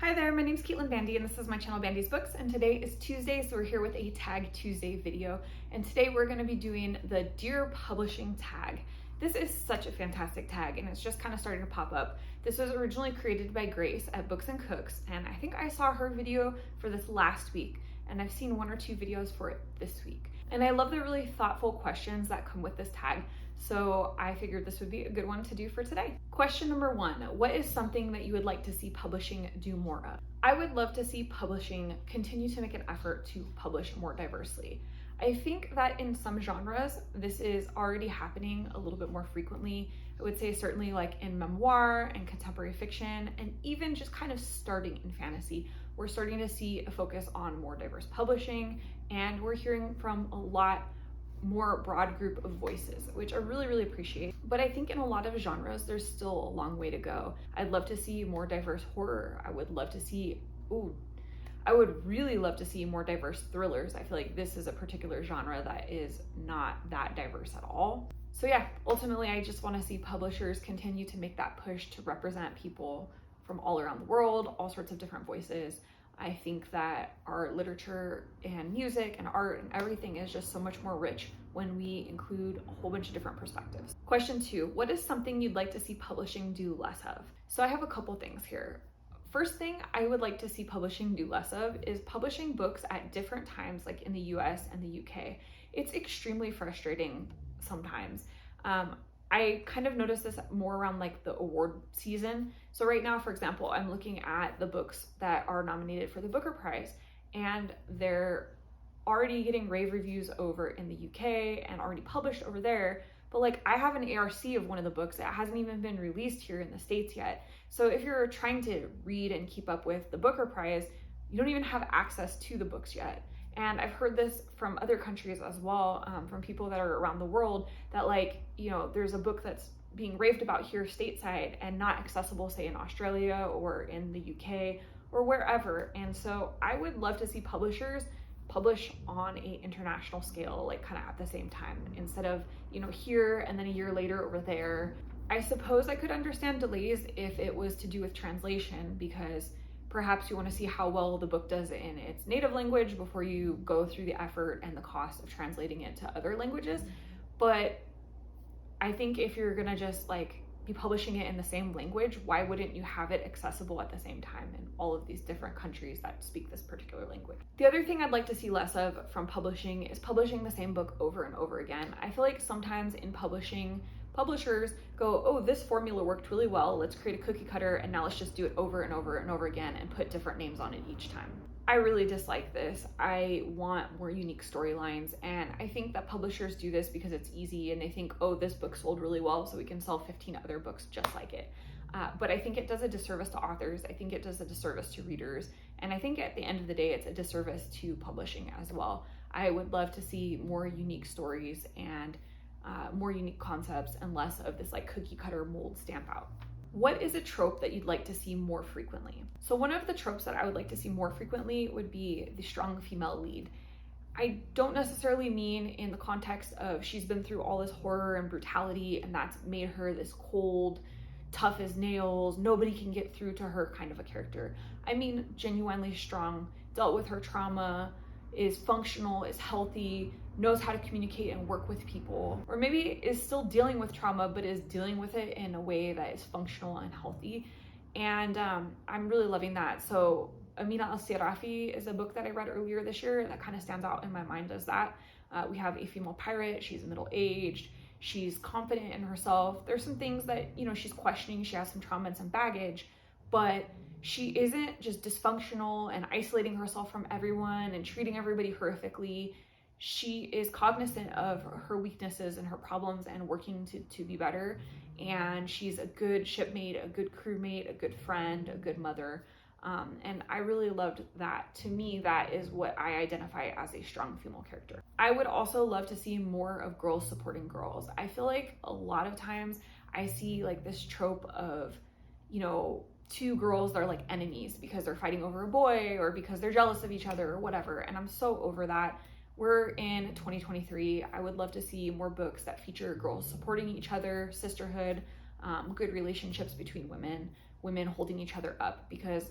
Hi there, my name's Caitlin Bandy and this is my channel BandysBooks, and today is Tuesday, so we're here with a Tag Tuesday video, and today we're going to be doing the Dear Publishing tag. This is such a fantastic tag and it's just kind of starting to pop up. This was originally created by Grace at Books and Cooks, and I think I saw her video for this last week, and I've seen one or two videos for it this week. And I love the really thoughtful questions that come with this tag, so I figured this would be a good one to do for today. Question number 1, what is something that you would like to see publishing do more of? I would love to see publishing continue to make an effort to publish more diversely. I think that in some genres, this is already happening a little bit more frequently. I would say certainly like in memoir and contemporary fiction, and even just kind of starting in fantasy. We're starting to see a focus on more diverse publishing, and we're hearing from a lot more broad group of voices, which I really appreciate. But I think in a lot of genres, there's still a long way to go. I'd love to see more diverse horror. I would really love to see more diverse thrillers. I feel like this is a particular genre that is not that diverse at all. So yeah, ultimately, I just want to see publishers continue to make that push to represent people from all around the world, all sorts of different voices. I think that our literature and music and art and everything is just so much more rich when we include a whole bunch of different perspectives. Question 2, what is something you'd like to see publishing do less of? So I have a couple things here. First thing I would like to see publishing do less of is publishing books at different times, like in the US and the UK. It's extremely frustrating sometimes. I kind of notice this more around like the award season. So right now, for example, I'm looking at the books that are nominated for the Booker Prize, and they're already getting rave reviews over in the UK and already published over there. But like, I have an ARC of one of the books that hasn't even been released here in the States yet. So if you're trying to read and keep up with the Booker Prize, you don't even have access to the books yet. And I've heard this from other countries as well, from people that are around the world, that like, you know, there's a book that's being raved about here stateside and not accessible, say in Australia or in the UK or wherever. And so I would love to see publishers publish on an international scale, like kind of at the same time, instead of, you know, here and then a year later over there. I suppose I could understand delays if it was to do with translation, because perhaps you want to see how well the book does in its native language before you go through the effort and the cost of translating it to other languages. But I think if you're gonna just like be publishing it in the same language, why wouldn't you have it accessible at the same time in all of these different countries that speak this particular language? The other thing I'd like to see less of from publishing is publishing the same book over and over again. I feel like sometimes in publishing, publishers go, oh, this formula worked really well, let's create a cookie cutter, and now let's just do it over and over and over again and put different names on it each time. I really dislike this. I want more unique storylines, and I think that publishers do this because it's easy and they think, oh, this book sold really well, so we can sell 15 other books just like it. But I think it does a disservice to authors. I think it does a disservice to readers, and I think at the end of the day, it's a disservice to publishing as well. I would love to see more unique stories and more unique concepts and less of this like cookie cutter mold stamp out. What is a trope that you'd like to see more frequently? So one of the tropes that I would like to see more frequently would be the strong female lead. I don't necessarily mean in the context of she's been through all this horror and brutality and that's made her this cold, tough as nails, nobody can get through to her kind of a character. I mean genuinely strong, dealt with her trauma, is functional, is healthy, knows how to communicate and work with people, or maybe is still dealing with trauma but is dealing with it in a way that is functional and healthy. And I'm really loving that. So Amina Al-Sirafi is a book that I read earlier this year that kind of stands out in my mind as that. We have a female pirate, she's middle-aged, she's confident in herself. There's some things that, you know, she's questioning, she has some trauma and some baggage, but she isn't just dysfunctional and isolating herself from everyone and treating everybody horrifically. She is cognizant of her weaknesses and her problems and working to be better. And she's a good shipmate, a good crewmate, a good friend, a good mother. And I really loved that. To me, that is what I identify as a strong female character. I would also love to see more of girls supporting girls. I feel like a lot of times I see like this trope of, you know, two girls that are like enemies because they're fighting over a boy or because they're jealous of each other or whatever. And I'm so over that. We're in 2023. I would love to see more books that feature girls supporting each other, sisterhood, good relationships between women holding each other up, because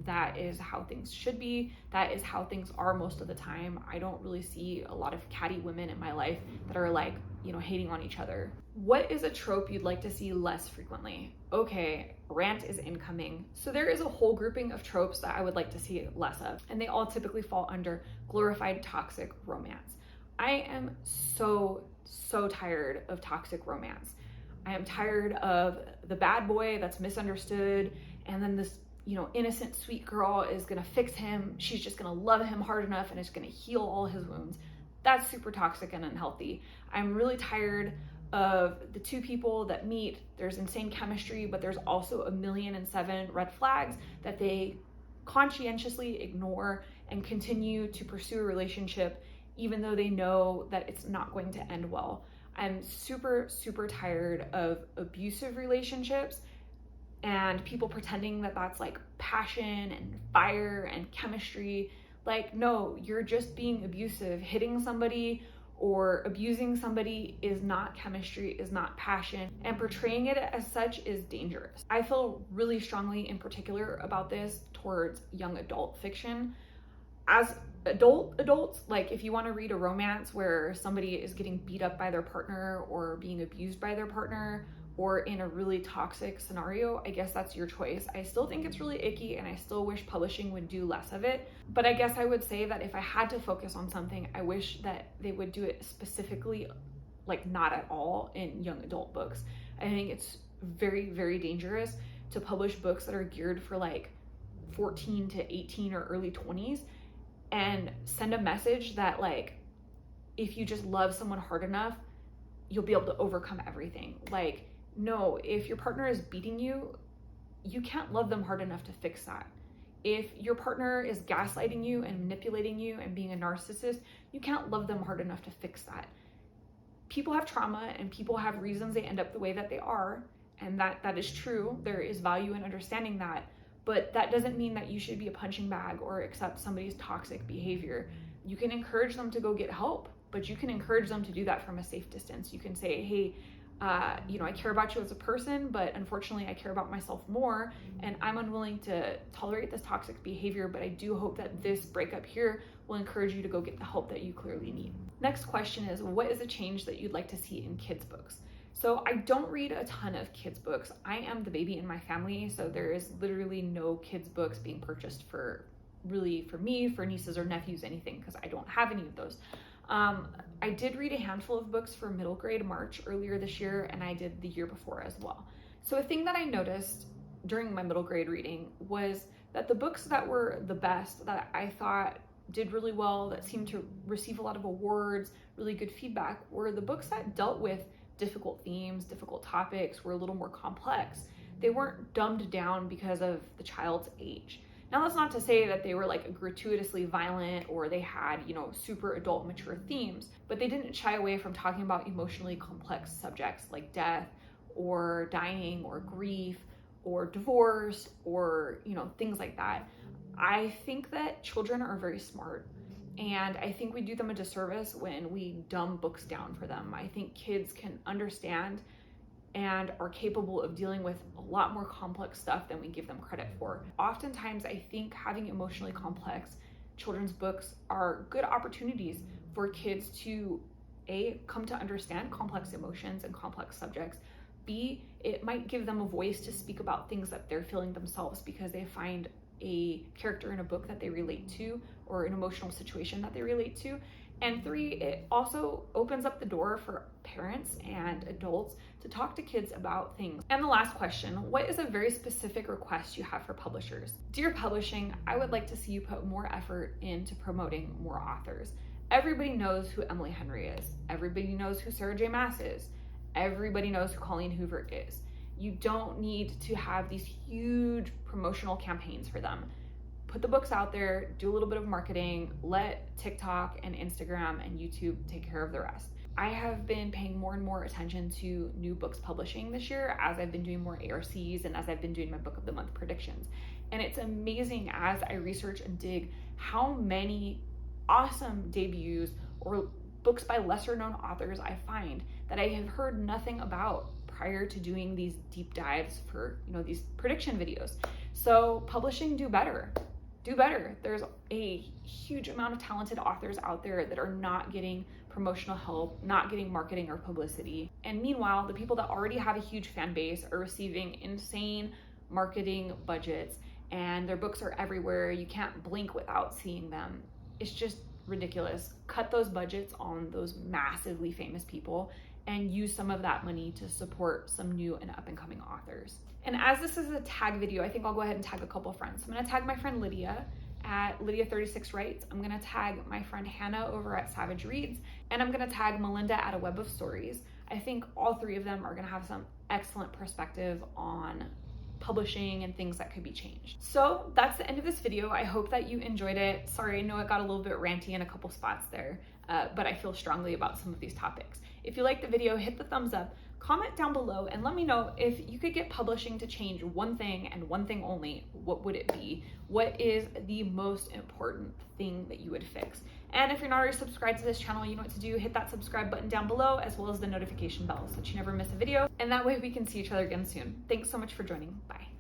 that is how things should be. That is how things are most of the time. I don't really see a lot of catty women in my life that are like, hating on each other. What is a trope you'd like to see less frequently? Okay, rant is incoming. So there is a whole grouping of tropes that I would like to see less of, and they all typically fall under glorified toxic romance. I am so tired of toxic romance. I am tired of the bad boy that's misunderstood, and then this innocent sweet girl is gonna fix him. She's just gonna love him hard enough and it's gonna heal all his wounds. That's super toxic and unhealthy. I'm really tired of the two people that meet, there's insane chemistry, but there's also 1,000,007 red flags that they conscientiously ignore and continue to pursue a relationship even though they know that it's not going to end well. I'm super tired of abusive relationships and people pretending that that's like passion and fire and chemistry. Like, no, you're just being abusive. Hitting somebody or abusing somebody is not chemistry, is not passion, and portraying it as such is dangerous. I feel really strongly in particular about this towards young adult fiction. As adults, like if you want to read a romance where somebody is getting beat up by their partner or being abused by their partner or in a really toxic scenario, I guess that's your choice. I still think it's really icky and I still wish publishing would do less of it. But I guess I would say that if I had to focus on something, I wish that they would do it specifically, like not at all in young adult books. I think it's very dangerous to publish books that are geared for like 14 to 18 or early 20s and send a message that like, if you just love someone hard enough, you'll be able to overcome everything. Like, no, if your partner is beating you, you can't love them hard enough to fix that. If your partner is gaslighting you and manipulating you and being a narcissist, you can't love them hard enough to fix that. People have trauma and people have reasons they end up the way that they are, and that is true. There is value in understanding that, but that doesn't mean that you should be a punching bag or accept somebody's toxic behavior. You can encourage them to go get help, but you can encourage them to do that from a safe distance. You can say, hey, I care about you as a person, but unfortunately I care about myself more, and I'm unwilling to tolerate this toxic behavior, but I do hope that this breakup here will encourage you to go get the help that you clearly need. Next question is, what is a change that you'd like to see in kids' books? So I don't read a ton of kids' books. I am the baby in my family, so there is literally no kids' books being purchased for me, for nieces or nephews, anything, because I don't have any of those. I did read a handful of books for middle grade March earlier this year, and I did the year before as well. So a thing that I noticed during my middle grade reading was that the books that were the best, that I thought did really well, that seemed to receive a lot of awards, really good feedback, were the books that dealt with difficult themes, difficult topics, were a little more complex. They weren't dumbed down because of the child's age. Now, that's not to say that they were like gratuitously violent or they had, super adult mature themes, but they didn't shy away from talking about emotionally complex subjects like death or dying or grief or divorce or, things like that. I think that children are very smart, and I think we do them a disservice when we dumb books down for them. I think kids can understand and are capable of dealing with a lot more complex stuff than we give them credit for. Oftentimes, I think having emotionally complex children's books are good opportunities for kids to A, come to understand complex emotions and complex subjects. B, it might give them a voice to speak about things that they're feeling themselves because they find a character in a book that they relate to or an emotional situation that they relate to. And 3, it also opens up the door for parents and adults to talk to kids about things. And the last question, what is a very specific request you have for publishers? Dear publishing, I would like to see you put more effort into promoting more authors. Everybody knows who Emily Henry is. Everybody knows who Sarah J. Maas is. Everybody knows who Colleen Hoover is. You don't need to have these huge promotional campaigns for them. Put the books out there, do a little bit of marketing, let TikTok and Instagram and YouTube take care of the rest. I have been paying more and more attention to new books publishing this year as I've been doing more ARCs and as I've been doing my book of the month predictions. And it's amazing as I research and dig how many awesome debuts or books by lesser known authors I find that I have heard nothing about prior to doing these deep dives for, these prediction videos. So publishing, do better. Do better. There's a huge amount of talented authors out there that are not getting promotional help, not getting marketing or publicity. And meanwhile, the people that already have a huge fan base are receiving insane marketing budgets, and their books are everywhere. You can't blink without seeing them. It's just ridiculous. Cut those budgets on those massively famous people and use some of that money to support some new and up and coming authors. And as this is a tag video, I think I'll go ahead and tag a couple friends. I'm gonna tag my friend Lydia at Lydia36 Writes. I'm gonna tag my friend Hannah over at Savage Reads, and I'm gonna tag Melinda at A Web of Stories. I think all three of them are gonna have some excellent perspective on publishing and things that could be changed. So that's the end of this video. I hope that you enjoyed it. Sorry, I know it got a little bit ranty in a couple spots there, but I feel strongly about some of these topics. If you liked the video, hit the thumbs up, comment down below, and let me know if you could get publishing to change one thing and one thing only, what would it be? What is the most important thing that you would fix? And if you're not already subscribed to this channel, you know what to do. Hit that subscribe button down below, as well as the notification bell so that you never miss a video. And that way we can see each other again soon. Thanks so much for joining. Bye.